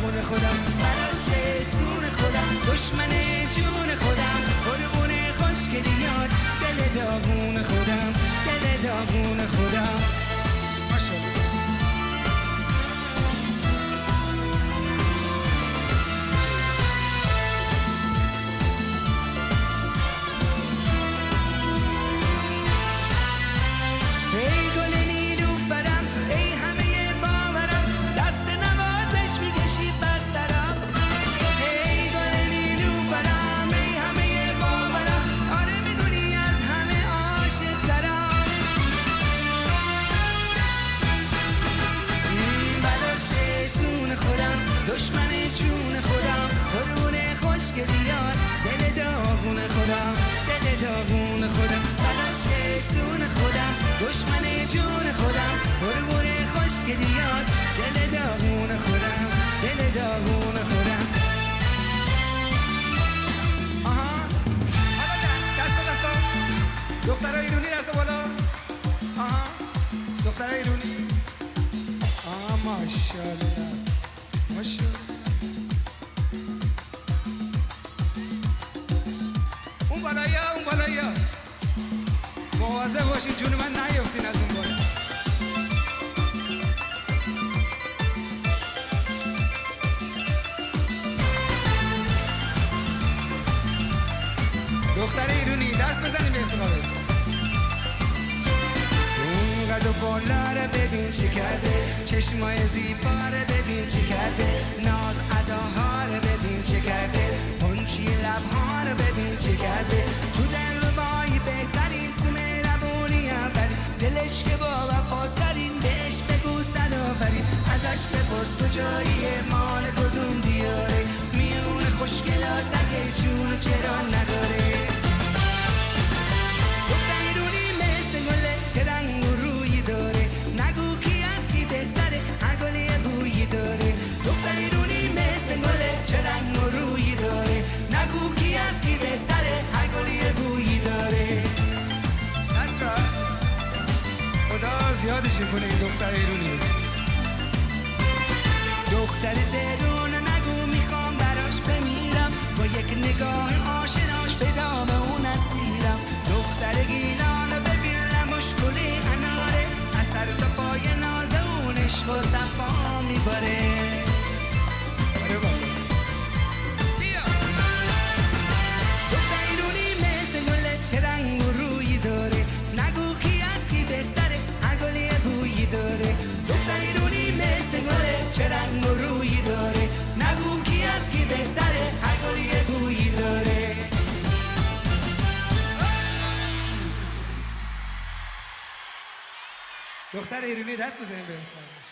داغون خودم، براش شیطون خودم، دشمن جون خودم، قربون خوشگلیات، دل داغون خودم، دل داغون خودم. ماشاءالله. ای گل نیلوفرم، ای همه باورم، دست نوازش میکشی بسترم. ای گل نیلوفرم، ای همه باورم، آره میدونی از همه عاشق ترم. بلا شیطون خودم، دشمن جون خودم، قربون خوشگلیات، دل داغون خودم، دل داغون خودم. بلا شیطون خودم، دشمن جون خودم، قربون خوشگلیات، دل داغون خودم، دل داغون خودم. آها حالا دست دخترای ایرونی دست بالا. آها دخترای ایرونی. آها ماشاءالله ماشاءالله. اون بالایا مواظب باشین جون من نیفتین از اون بالا. دختر ایرونی دست بزنیم به افتخارت. اون قد و بالا رو ببین چی کرده، چشمای زیبا رو ببین چی کرده، ناز اداها رو ببین چی کرده، پنچی لبها رو ببین چی کرده. تو دلربایی بهترین، تو مهربونی اولی، دلش که با وفاترین، بهش بگو صدافرین. ازش بپرس کجاییه، مال کدوم دیاره، میون خوشگلات اگه جون چرا نداره. دختر ایرونی مثل گله، چه رنگ و رویی داره، نگو کی از کی بهتره، هر گل یه بویی داره. دختر ایرونی مثل گله، چه رنگ و رویی داره، نگو کی از کی بهتره، هر گل یه بویی داره. اسرا خدا زیادش کنه این دختر ایرونی. دختر تهرون نگو میخوام براش بمیرم، با یک نگاه آشناش به دام اون اسیرم. دختر گیلان ببین لباش گل اناره، از سر تا پای ناز اون عشق و صفا میباره. آره بابا بیا. دختر ایرونی مثل گله، چه رنگ و رویی داره، نگو کی از کی بهتره، هر گل یه بویی داره. دختر ایرونی مثل گله، چه رنگ و رویی داره، نگو کی از کی بهتره، هر گل یه بویی داره. دختر ایرونی دست بزنیم به افتخارش.